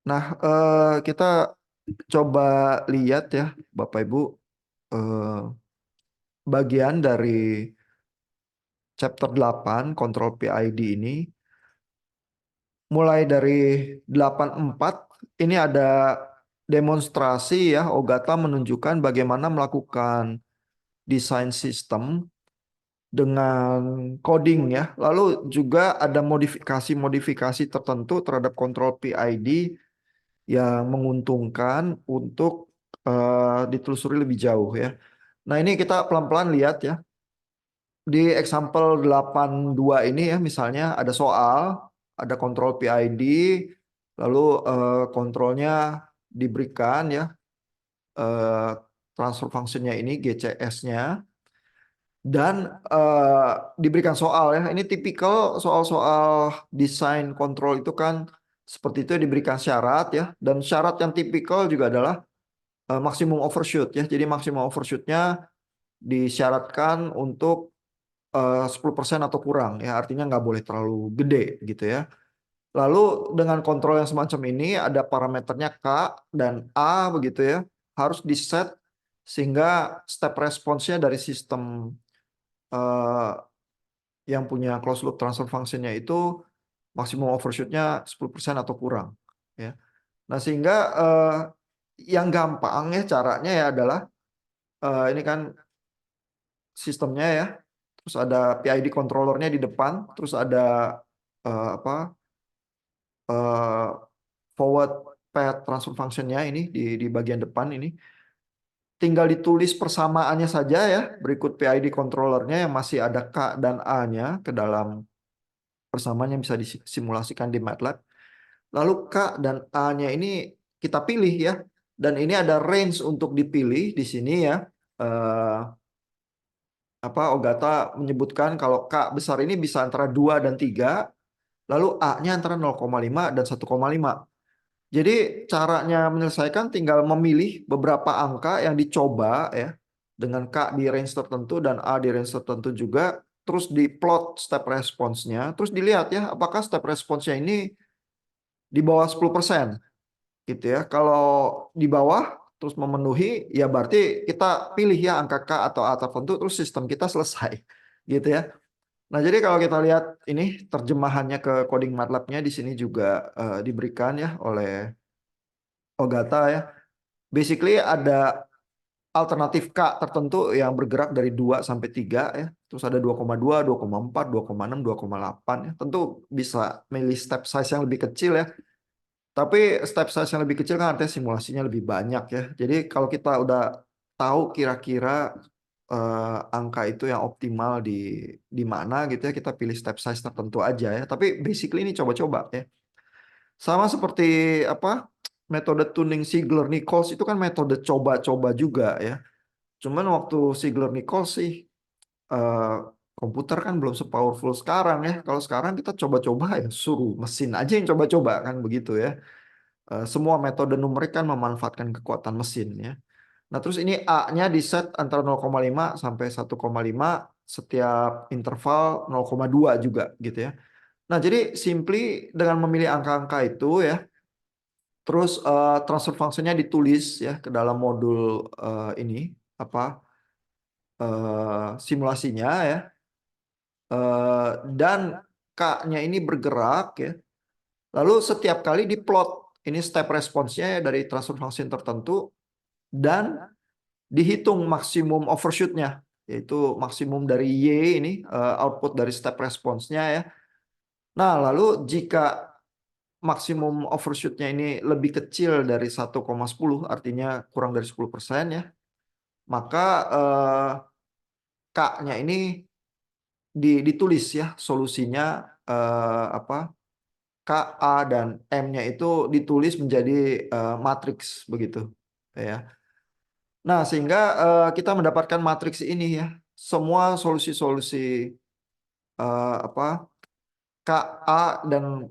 Nah, kita coba lihat ya, Bapak Ibu, eh, bagian dari chapter 8 Control PID ini, mulai dari 84 ini ada demonstrasi ya, Ogata menunjukkan bagaimana melakukan desain sistem dengan coding ya. Lalu juga ada modifikasi-modifikasi tertentu terhadap kontrol PID yang menguntungkan untuk ditelusuri lebih jauh ya. Nah, ini kita pelan-pelan lihat ya. Di example 82 ini ya, misalnya ada soal, ada kontrol PID, lalu kontrolnya diberikan ya, eh, transfer functionnya ini GCS-nya, dan diberikan soal ya. Ini tipikal soal-soal desain kontrol itu kan seperti itu, diberikan syarat ya, dan syarat yang tipikal juga adalah maksimum overshoot ya. Jadi maksimum overshootnya disyaratkan untuk 10% atau kurang ya, artinya nggak boleh terlalu gede gitu ya. Lalu dengan kontrol yang semacam ini ada parameternya K dan A begitu ya, harus di set sehingga step responsnya dari sistem eh, yang punya closed loop transfer functionnya itu maksimum overshootnya 10% atau kurang ya. Nah, sehingga yang gampang ya caranya ya adalah ini kan sistemnya ya. Terus ada PID controllernya di depan, terus ada apa eh, forward path transfer functionnya ini di bagian depan ini. Tinggal ditulis persamaannya saja ya, berikut PID controllernya yang masih ada K dan A-nya ke dalam persamaan yang bisa disimulasikan di MATLAB. Lalu K dan A-nya ini kita pilih ya, dan ini ada range untuk dipilih di sini ya. Eh, Ogata menyebutkan kalau K besar ini bisa antara 2 dan 3, lalu A-nya antara 0,5 dan 1,5. Jadi caranya menyelesaikan tinggal memilih beberapa angka yang dicoba ya, dengan K di range tertentu dan A di range tertentu juga, terus diplot step response-nya, terus dilihat ya apakah step response-nya ini di bawah 10% gitu ya. Kalau di bawah terus memenuhi, ya berarti kita pilih ya angka K atau A tertentu, terus sistem kita selesai gitu ya. Nah, jadi kalau kita lihat ini terjemahannya ke coding MATLAB-nya di sini juga diberikan ya oleh Ogata ya. Basically ada alternatif K tertentu yang bergerak dari 2 sampai 3 ya. Terus ada 2,2, 2,4, 2,6, 2,8 ya. Tentu bisa milih step size yang lebih kecil ya. Tapi step size yang lebih kecil kan artinya simulasinya lebih banyak ya. Jadi kalau kita udah tahu kira-kira angka itu yang optimal di mana gitu ya, kita pilih step size tertentu aja ya. Tapi basically ini coba-coba ya. Sama seperti apa? Metode tuning Ziegler-Nichols itu kan metode coba-coba juga ya. Cuman waktu Ziegler-Nichols sih eh, komputer kan belum sepowerful sekarang ya. Kalau sekarang kita coba-coba ya suruh mesin aja yang coba-coba kan begitu ya. Semua metode numerik kan memanfaatkan kekuatan mesin ya. Nah, terus ini A-nya di set antara 0,5 sampai 1,5, setiap interval 0,2 juga gitu ya. Nah, jadi simply dengan memilih angka-angka itu ya, terus transfer functionnya ditulis ya ke dalam modul ini apa simulasinya ya. Dan K-nya ini bergerak ya. Lalu setiap kali diplot ini step responsnya ya dari transfer function tertentu, dan dihitung maksimum overshootnya, yaitu maksimum dari Y ini output dari step response-nya ya. Nah, lalu jika maksimum overshootnya ini lebih kecil dari 1,10, artinya kurang dari 10% ya, maka K-nya ini ditulis ya solusinya apa K, A, dan M-nya itu ditulis menjadi matriks begitu ya. Nah, sehingga kita mendapatkan matriks ini ya. Semua solusi-solusi apa K, A, dan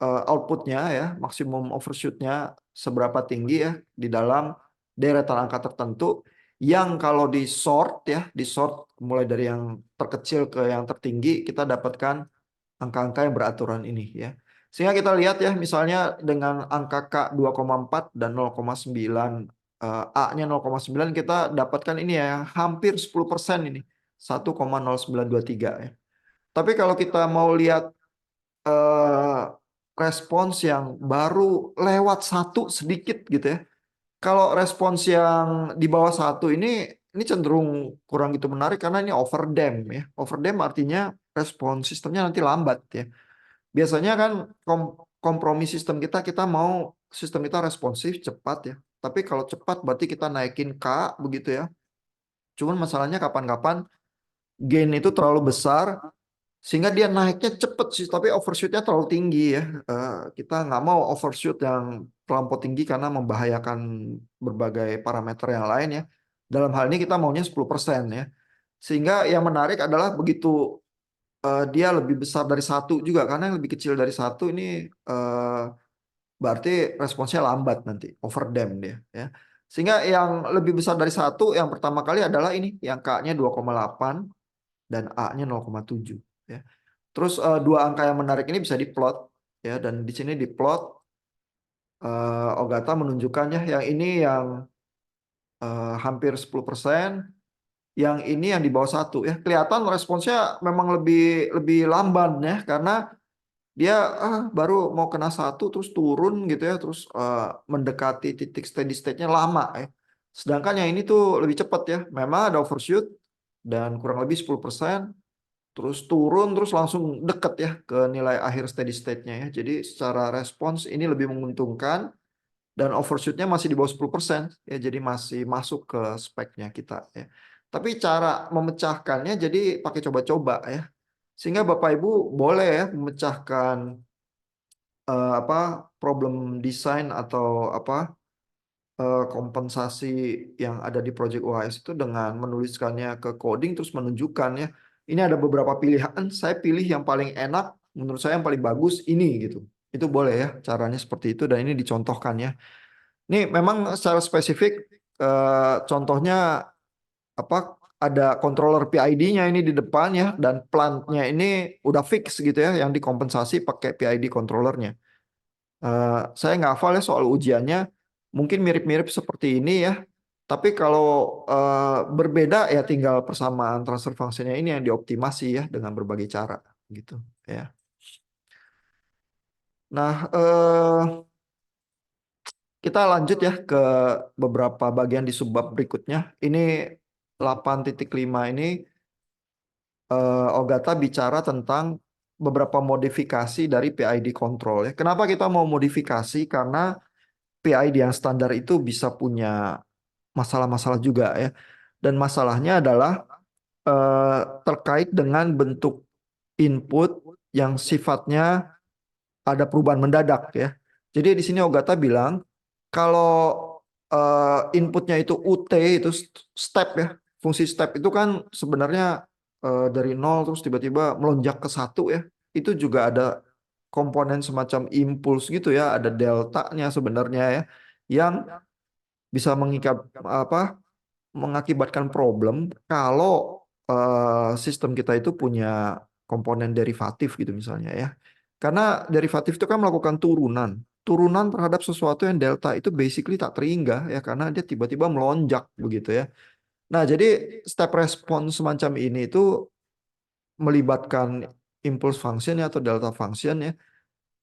outputnya ya, maksimum overshootnya seberapa tinggi ya di dalam deretan angka tertentu yang kalau di sort ya, di sort mulai dari yang terkecil ke yang tertinggi kita dapatkan angka-angka yang beraturan ini ya. Sehingga kita lihat ya misalnya dengan angka K 2,4 dan 0,9 A-nya 0,9 kita dapatkan ini ya hampir 10% ini 1,0923 ya. Tapi kalau kita mau lihat eh, respons yang baru lewat satu sedikit gitu ya. Kalau respons yang di bawah satu ini cenderung kurang gitu menarik karena ini overdam ya. Overdam artinya respons sistemnya nanti lambat ya. Biasanya kan kompromi sistem kita mau sistem kita responsif cepat ya. Tapi kalau cepat berarti kita naikin K begitu ya. Cuman masalahnya kapan-kapan gain itu terlalu besar sehingga dia naiknya cepet sih, tapi overshootnya terlalu tinggi ya. Kita nggak mau overshoot yang terlampau tinggi karena membahayakan berbagai parameter yang lain ya. Dalam hal ini kita maunya 10% ya. Sehingga yang menarik adalah begitu dia lebih besar dari satu juga, karena yang lebih kecil dari satu ini berarti responsnya lambat nanti, overdam dia ya. Sehingga yang lebih besar dari satu yang pertama kali adalah ini, yang K-nya 2,8 dan A-nya 0,7 ya. Terus dua angka yang menarik ini bisa diplot ya, dan di sini diplot Ogata menunjukkannya yang ini yang hampir 10%, yang ini yang di bawah satu ya. Kelihatan responsnya memang lebih lebih lamban ya, karena dia baru mau kena satu terus turun gitu ya, terus mendekati titik steady state-nya lama ya. Sedangkan yang ini tuh lebih cepat ya. Memang ada overshoot dan kurang lebih 10%, terus turun terus langsung deket ya ke nilai akhir steady state-nya ya. Jadi secara respons ini lebih menguntungkan dan overshoot-nya masih di bawah 10% ya. Jadi masih masuk ke speknya kita ya. Tapi cara memecahkannya jadi pakai coba-coba ya. Sehingga Bapak Ibu boleh ya memecahkan apa problem design atau apa kompensasi yang ada di Project OAS itu dengan menuliskannya ke coding terus menunjukkan ya. Ini ada beberapa pilihan, saya pilih yang paling enak, menurut saya yang paling bagus ini gitu. Itu boleh ya, caranya seperti itu dan ini dicontohkan ya. Ini memang secara spesifik contohnya apa, ada controller PID-nya ini di depan ya, dan plant-nya ini udah fix gitu ya, yang dikompensasi pakai PID controllernya. Saya nggak hafal ya soal ujiannya, mungkin mirip-mirip seperti ini ya. Tapi kalau berbeda ya tinggal persamaan transfer functionnya ini yang dioptimasi ya dengan berbagai cara gitu ya. Nah, kita lanjut ya ke beberapa bagian di subbab berikutnya. Ini 8.5 ini Ogata bicara tentang beberapa modifikasi dari PID control ya. Kenapa kita mau modifikasi? Karena PID yang standar itu bisa punya masalah-masalah juga ya. Dan masalahnya adalah terkait dengan bentuk input yang sifatnya ada perubahan mendadak ya. Jadi di sini Ogata bilang kalau inputnya itu UT itu step ya. Fungsi step itu kan sebenarnya dari nol terus tiba-tiba melonjak ke satu ya. Itu juga ada komponen semacam impuls gitu ya, ada deltanya sebenarnya ya, yang bisa mengakibatkan problem kalau sistem kita itu punya komponen derivatif gitu misalnya ya. Karena derivatif itu kan melakukan turunan terhadap sesuatu yang delta itu basically tak terhingga ya, karena dia tiba-tiba melonjak begitu ya. Nah, jadi step response semacam ini itu melibatkan impulse function ya, atau delta function ya.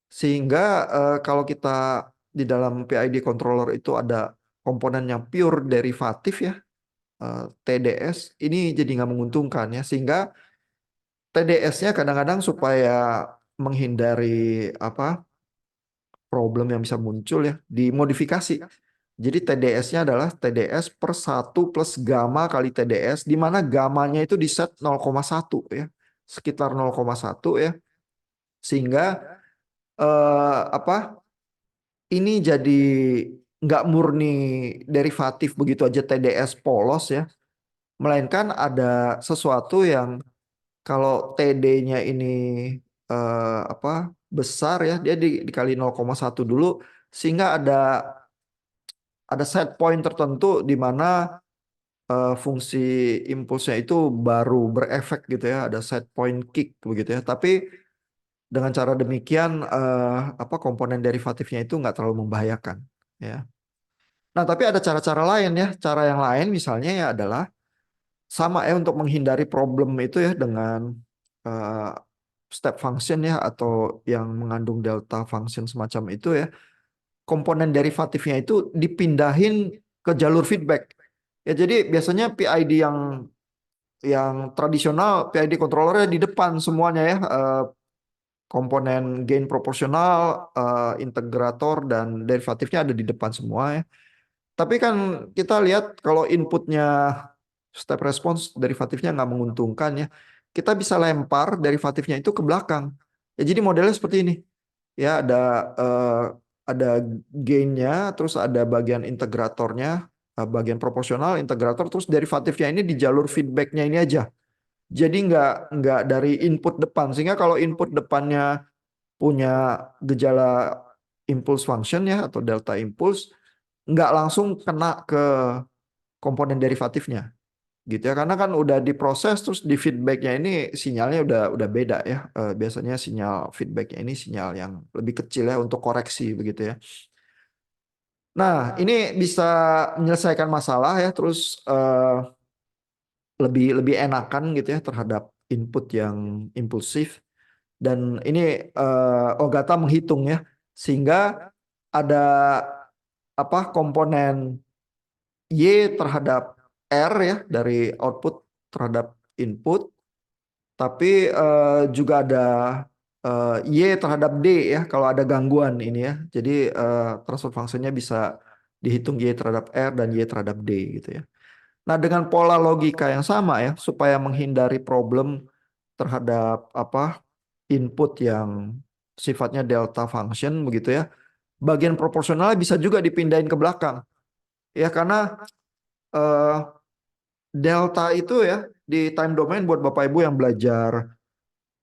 Sehingga kalau kita di dalam PID controller itu ada komponen yang pure derivatif ya, TDS, ini jadi nggak menguntungkan ya. Sehingga TDS-nya kadang-kadang supaya menghindari apa problem yang bisa muncul ya, dimodifikasi. Jadi TDS-nya adalah TDS per 1 plus gamma kali TDS, di mana gammanya itu di set 0,1 ya, sekitar 0,1 ya. Sehingga apa ini jadi nggak murni derivatif begitu aja TDS polos ya, melainkan ada sesuatu yang kalau TD-nya ini apa besar ya, dia dikali 0,1 dulu, sehingga ada set point tertentu di mana fungsi impulsnya itu baru berefek gitu ya, ada set point kick begitu ya. Tapi Dengan cara demikian komponen derivatifnya itu nggak terlalu membahayakan, ya. Nah, tapi ada cara-cara lain ya. Cara yang lain misalnya ya adalah sama ya untuk menghindari problem itu ya dengan eh, step function ya atau yang mengandung delta function semacam itu ya. Komponen derivatifnya itu dipindahin ke jalur feedback. Ya jadi biasanya PID yang tradisional PID controllernya di depan semuanya ya. Komponen gain proporsional, integrator dan derivatifnya ada di depan semua ya. Tapi kan kita lihat kalau inputnya step response derivatifnya nggak menguntungkan ya. Kita bisa lempar derivatifnya itu ke belakang. Ya jadi modelnya seperti ini. Ya eh, ada gainnya, terus ada bagian integratornya, bagian proporsional, integrator, terus derivatifnya ini di jalur feedbacknya ini aja. Jadi nggak dari input depan. Sehingga kalau input depannya punya gejala impulse function ya atau delta impulse, nggak langsung kena ke komponen derivatifnya gitu ya, karena kan udah diproses terus di feedbacknya ini sinyalnya udah beda ya. Biasanya sinyal feedbacknya ini sinyal yang lebih kecil ya untuk koreksi begitu ya. Nah ini bisa menyelesaikan masalah ya, terus lebih lebih enakan gitu ya terhadap input yang impulsif. Dan ini Ogata menghitung ya, sehingga ada komponen Y terhadap R ya dari output terhadap input, tapi juga ada Y terhadap D ya kalau ada gangguan ini ya. Jadi transfer functionnya bisa dihitung Y terhadap R dan Y terhadap D gitu ya. Nah dengan pola logika yang sama ya, supaya menghindari problem terhadap input yang sifatnya delta function begitu ya, bagian proporsional bisa juga dipindahin ke belakang ya, karena eh, delta itu ya di time domain buat Bapak Ibu yang belajar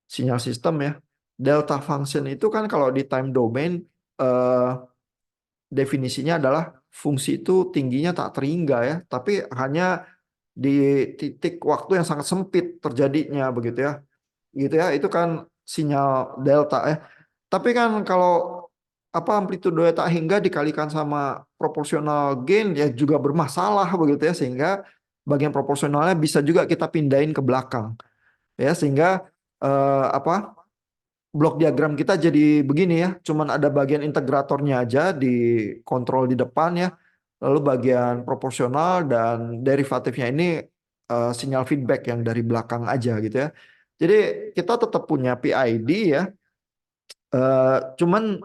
sinyal sistem ya. Delta function itu kan kalau di time domain eh, definisinya adalah fungsi itu tingginya tak terhingga ya, tapi hanya di titik waktu yang sangat sempit terjadinya begitu ya. Gitu ya, itu kan sinyal delta ya. Tapi kan kalau amplitudo tak hingga dikalikan sama proporsional gain ya juga bermasalah begitu ya, sehingga bagian proporsionalnya bisa juga kita pindahin ke belakang ya, sehingga eh, apa blok diagram kita jadi begini ya, cuman ada bagian integratornya aja di kontrol di depan ya, lalu bagian proporsional dan derivatifnya ini sinyal feedback yang dari belakang aja gitu ya. Jadi kita tetap punya PID ya, cuman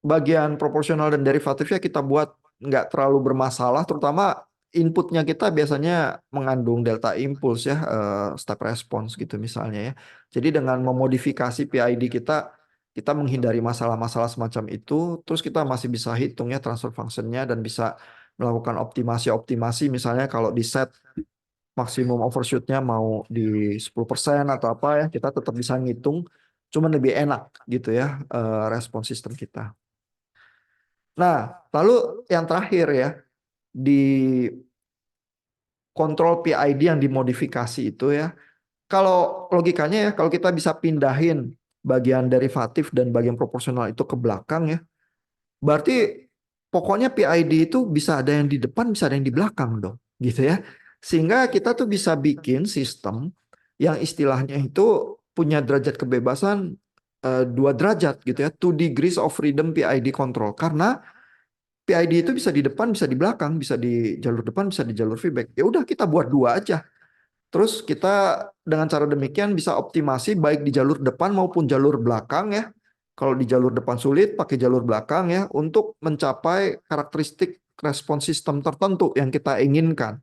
bagian proporsional dan derivatifnya kita buat nggak terlalu bermasalah, terutama inputnya kita biasanya mengandung delta impulse ya, step response gitu misalnya ya. Jadi dengan memodifikasi PID kita, kita menghindari masalah-masalah semacam itu, terus kita masih bisa hitung ya transfer functionnya dan bisa melakukan optimasi-optimasi, misalnya kalau di set maksimum overshootnya mau di 10% atau apa ya, kita tetap bisa ngitung, cuman lebih enak gitu ya respon sistem kita. Nah, lalu yang terakhir ya, di kontrol PID yang dimodifikasi itu ya, kalau logikanya ya, kalau kita bisa pindahin bagian derivatif dan bagian proporsional itu ke belakang ya, berarti pokoknya PID itu bisa ada yang di depan, bisa ada yang di belakang dong, gitu ya. Sehingga kita tuh bisa bikin sistem yang istilahnya itu punya derajat kebebasan 2 derajat gitu ya, 2 degrees of freedom PID control. Karena PID itu bisa di depan, bisa di belakang, bisa di jalur depan, bisa di jalur feedback. Ya udah kita buat dua aja. Terus kita dengan cara demikian bisa optimasi baik di jalur depan maupun jalur belakang ya. Kalau di jalur depan sulit, pakai jalur belakang ya untuk mencapai karakteristik respon sistem tertentu yang kita inginkan.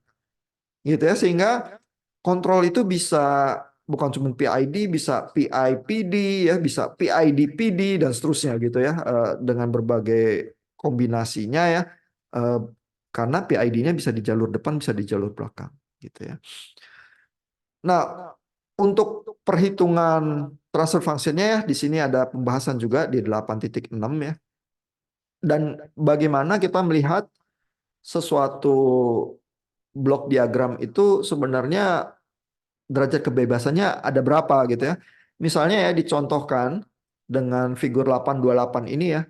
Gitu ya, sehingga kontrol itu bisa bukan cuma PID, bisa PIPD ya, bisa PIDPD dan seterusnya gitu ya, dengan berbagai kombinasinya ya. Eh, karena PID-nya bisa di jalur depan, bisa di jalur belakang gitu ya. Nah, untuk perhitungan transfer functionnya ya, di sini ada pembahasan juga di 8.6 ya. Dan bagaimana kita melihat sesuatu blok diagram itu sebenarnya derajat kebebasannya ada berapa gitu ya. Misalnya ya dicontohkan dengan figur 828 ini ya.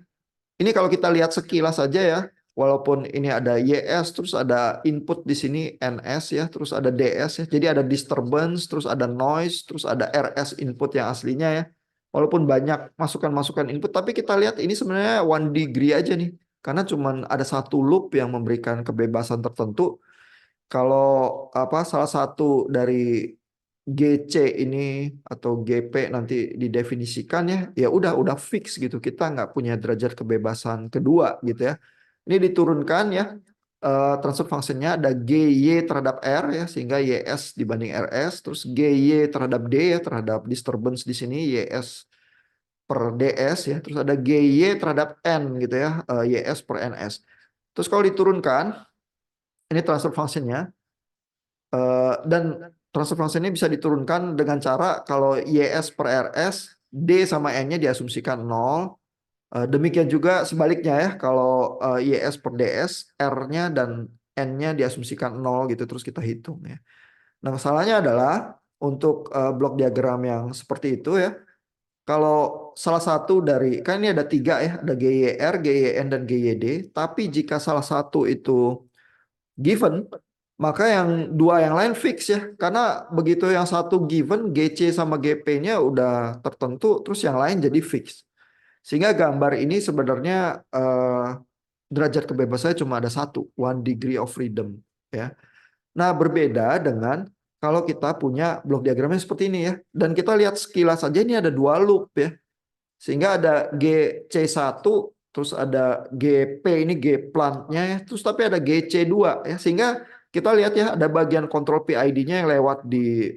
Ini kalau kita lihat sekilas saja ya, walaupun ini ada YS, terus ada input di sini NS ya, terus ada DS ya. Jadi ada disturbance, terus ada noise, terus ada RS input yang aslinya ya. Walaupun banyak masukan-masukan input, tapi kita lihat ini sebenarnya one degree aja nih. Karena cuma ada satu loop yang memberikan kebebasan tertentu. Kalau apa salah satu dari GC ini atau GP nanti didefinisikan ya, ya udah fix gitu. Kita nggak punya derajat kebebasan kedua gitu ya. Ini diturunkan ya, transfer functionnya ada GY terhadap R ya, sehingga YS dibanding RS, terus GY terhadap D ya, terhadap disturbance di sini YS per DS ya, terus ada GY terhadap N gitu ya, YS per NS. Terus kalau diturunkan, ini transfer functionnya. Dan transfer function ini bisa diturunkan dengan cara kalau YS per RS, D sama N-nya diasumsikan 0. Demikian juga sebaliknya ya, kalau YS per DS, R-nya dan N-nya diasumsikan 0 gitu, terus kita hitung ya. Nah, masalahnya adalah untuk blok diagram yang seperti itu ya, kalau salah satu dari, kan ini ada tiga ya, ada GYR, GYN, dan GYD, tapi jika salah satu itu given, maka yang dua yang lain fix ya. Karena begitu yang satu given, GC sama GP-nya udah tertentu, terus yang lain jadi fix. Sehingga gambar ini sebenarnya derajat kebebasannya cuma ada satu, one degree of freedom ya. Nah, berbeda dengan kalau kita punya blok diagramnya seperti ini ya. Dan kita lihat sekilas saja ini ada dua loop ya. Sehingga ada GC1, terus ada GP, ini G plantnya ya, terus tapi ada GC2 ya. Sehingga kita lihat ya ada bagian kontrol PID-nya yang lewat di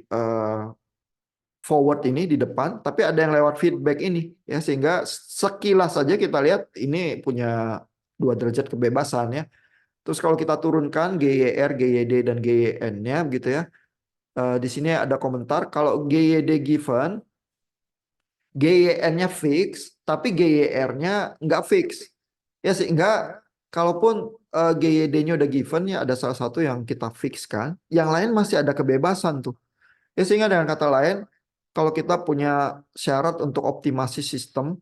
forward ini di depan, tapi ada yang lewat feedback ini ya. Sehingga sekilas saja kita lihat ini punya dua derajat kebebasan ya. Terus kalau kita turunkan GYR, GYD, dan GYN-nya begitu ya. Di sini ada komentar kalau GYD given, GYN-nya fix, tapi GYR-nya nggak fix. Ya sehingga kalaupun GYD-nya udah given ya ada salah satu yang kita fix kan, yang lain masih ada kebebasan tuh. Ya sehingga dengan kata lain, kalau kita punya syarat untuk optimasi sistem,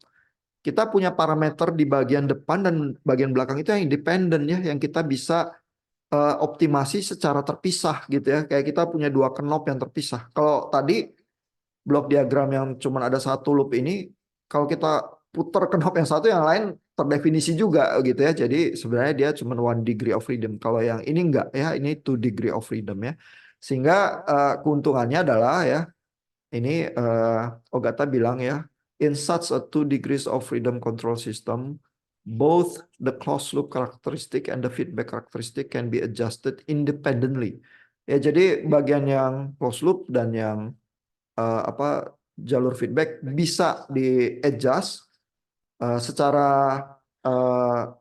kita punya parameter di bagian depan dan bagian belakang itu yang independen ya, yang kita bisa optimasi secara terpisah gitu ya. Kayak kita punya dua knob yang terpisah. Kalau tadi blok diagram yang cuma ada satu loop ini, kalau kita putar knob yang satu, yang lain terdefinisi juga gitu ya. Jadi sebenarnya dia cuma one degree of freedom. Kalau yang ini enggak ya, ini two degree of freedom ya. Sehingga keuntungannya adalah ya, ini Ogata bilang ya, in such a two degrees of freedom control system, both the closed loop characteristic and the feedback characteristic can be adjusted independently. Ya, jadi bagian yang closed loop dan yang apa jalur feedback bisa di adjust secara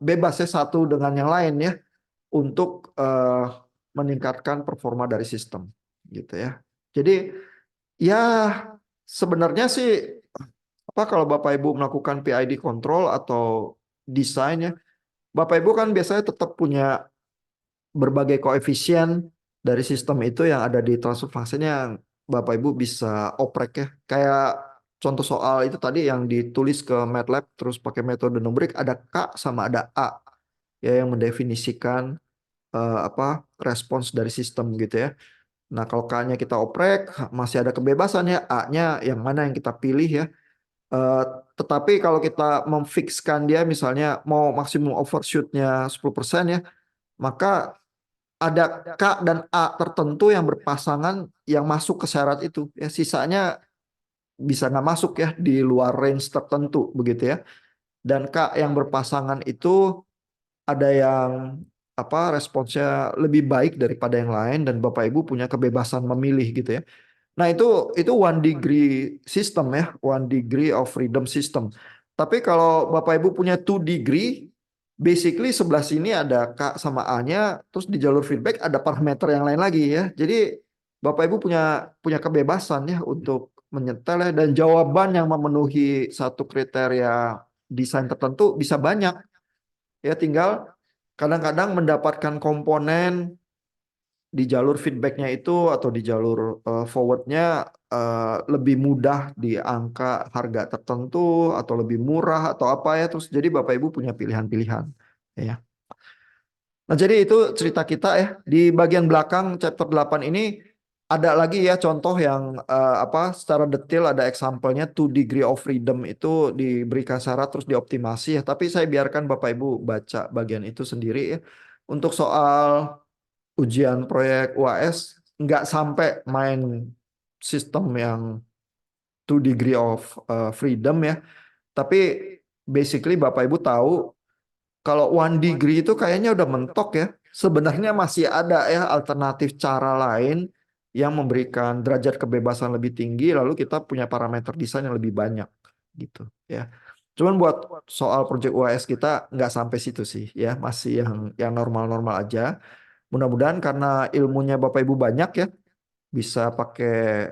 bebas ya satu dengan yang lain ya untuk meningkatkan performa dari sistem gitu ya. Jadi ya sebenarnya sih apa kalau Bapak Ibu melakukan PID control atau desain ya, Bapak Ibu kan biasanya tetap punya berbagai koefisien dari sistem itu yang ada di transfer function yang Bapak Ibu bisa oprek ya. Kayak contoh soal itu tadi yang ditulis ke MATLAB terus pakai metode numerik, ada K sama ada A ya yang mendefinisikan apa respons dari sistem gitu ya. Nah, kalau K-nya kita oprek masih ada kebebasan ya, A-nya yang mana yang kita pilih ya. Eh, tetapi kalau kita memfixkan dia misalnya mau maksimum overshoot-nya 10% ya, maka ada K dan A tertentu yang berpasangan yang masuk ke syarat itu. Ya, sisanya bisa nggak masuk ya di luar range tertentu begitu ya. Dan K yang berpasangan itu ada yang apa responsnya lebih baik daripada yang lain dan Bapak Ibu punya kebebasan memilih gitu ya. Nah, itu one degree system ya, one degree of freedom system. Tapi kalau Bapak Ibu punya two degree, basically sebelah sini ada K sama A-nya, terus di jalur feedback ada parameter yang lain lagi ya. Jadi Bapak Ibu punya punya kebebasan ya untuk menyetel ya, dan jawaban yang memenuhi satu kriteria desain tertentu bisa banyak. Ya tinggal kadang-kadang mendapatkan komponen di jalur feedbacknya itu atau di jalur forwardnya lebih mudah di angka harga tertentu atau lebih murah atau apa ya. Terus jadi Bapak Ibu punya pilihan-pilihan ya. Nah, jadi itu cerita kita ya. Di bagian belakang chapter 8 ini ada lagi ya contoh yang apa secara detail ada example-nya 2 degree of freedom itu diberikan syarat terus dioptimasi ya. Tapi saya biarkan Bapak Ibu baca bagian itu sendiri ya. Untuk soal ujian proyek UAS nggak sampai main sistem yang 2 degree of freedom ya. Tapi basically Bapak Ibu tahu kalau 1 degree itu kayaknya udah mentok ya. Sebenarnya masih ada ya alternatif cara lain yang memberikan derajat kebebasan lebih tinggi, lalu kita punya parameter desain yang lebih banyak gitu ya. Cuman buat soal project UAS kita nggak sampai situ sih ya, masih yang normal-normal aja. Mudah-mudahan karena ilmunya Bapak Ibu banyak ya, bisa pakai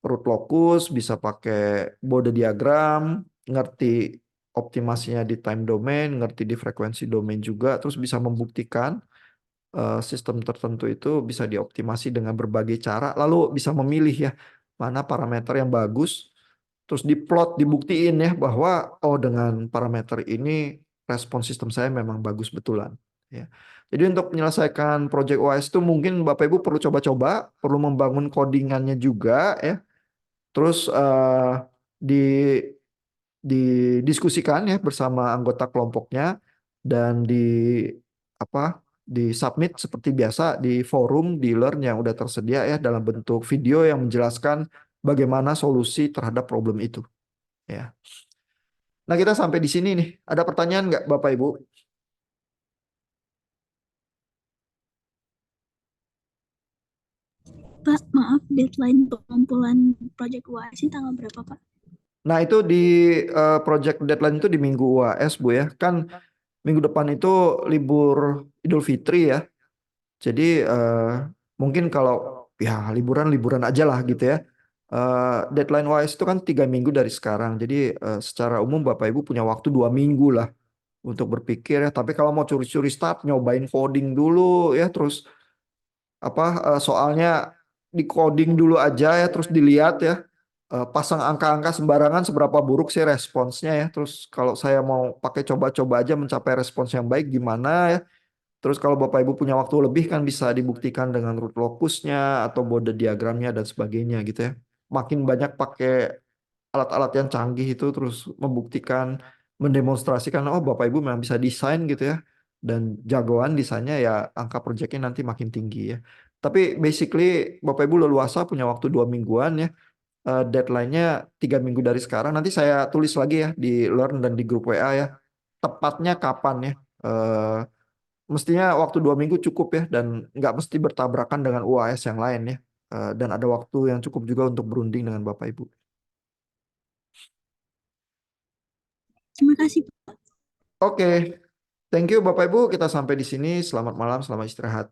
root locus, bisa pakai Bode diagram, ngerti optimasinya di time domain, ngerti di frekuensi domain juga, terus bisa membuktikan sistem tertentu itu bisa dioptimasi dengan berbagai cara, lalu bisa memilih ya mana parameter yang bagus, terus diplot, dibuktiin ya bahwa oh dengan parameter ini respon sistem saya memang bagus betulan. Ya. Jadi untuk menyelesaikan project OS itu mungkin Bapak Ibu perlu coba-coba, perlu membangun codingannya juga ya. Terus di didiskusikan ya bersama anggota kelompoknya dan apa di submit seperti biasa di forum di Learn yang udah tersedia ya dalam bentuk video yang menjelaskan bagaimana solusi terhadap problem itu ya. Nah, kita sampai di sini nih. Ada pertanyaan nggak Bapak Ibu? Pak, maaf, deadline pengumpulan project UAS ini tanggal berapa, Pak? Nah, itu di project deadline itu di minggu UAS, Bu ya. Kan minggu depan itu libur Idul Fitri ya. Jadi mungkin kalau ya liburan-liburan aja lah gitu ya. Deadline wise itu kan 3 minggu dari sekarang. Jadi secara umum Bapak Ibu punya waktu 2 minggu lah untuk berpikir ya. Tapi kalau mau curi-curi start, nyobain coding dulu ya. Terus apa soalnya di coding dulu aja ya. Terus dilihat ya. Pasang angka-angka sembarangan seberapa buruk sih responsnya ya. Terus kalau saya mau pakai coba-coba aja mencapai respons yang baik gimana ya. Terus kalau Bapak Ibu punya waktu lebih kan bisa dibuktikan dengan root locusnya atau Bode diagramnya dan sebagainya gitu ya. Makin banyak pakai alat-alat yang canggih itu terus membuktikan, mendemonstrasikan oh Bapak Ibu memang bisa desain gitu ya. Dan jagoan desainnya ya angka proyeknya nanti makin tinggi ya. Tapi basically Bapak Ibu leluasa punya waktu 2 mingguan ya. Deadline-nya 3 minggu dari sekarang. Nanti saya tulis lagi ya di Learn dan di grup WA ya. Tepatnya kapan ya. Eh, Mestinya waktu 2 minggu cukup ya dan nggak mesti bertabrakan dengan UAS yang lain ya. Dan ada waktu yang cukup juga untuk berunding dengan Bapak Ibu. Terima kasih, Pak. Oke, thank you Bapak Ibu. Kita sampai di sini. Selamat malam, selamat istirahat.